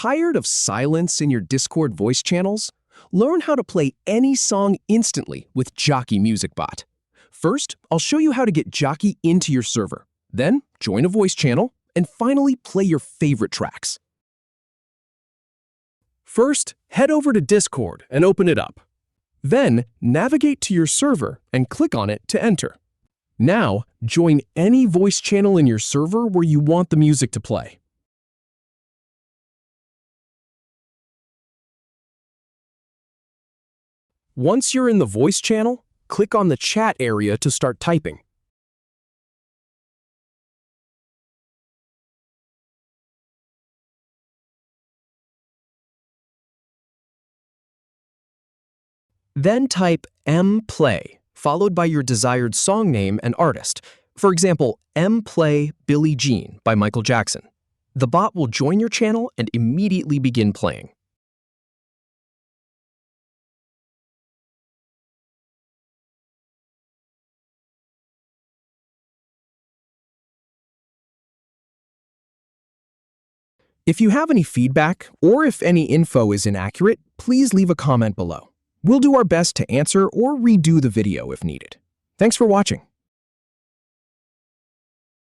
Tired of silence in your Discord voice channels? Learn how to play any song instantly with Jockie MusicBot. First, I'll show you how to get Jockie into your server. Then, join a voice channel, and finally play your favorite tracks. First, head over to Discord and open it up. Then, navigate to your server and click on it to enter. Now, join any voice channel in your server where you want the music to play. Once you're in the voice channel, click on the chat area to start typing. Then type mplay, followed by your desired song name and artist. For example, mplay Billie Jean by Michael Jackson. The bot will join your channel and immediately begin playing. If you have any feedback, or if any info is inaccurate, please leave a comment below. We'll do our best to answer or redo the video if needed. Thanks for watching.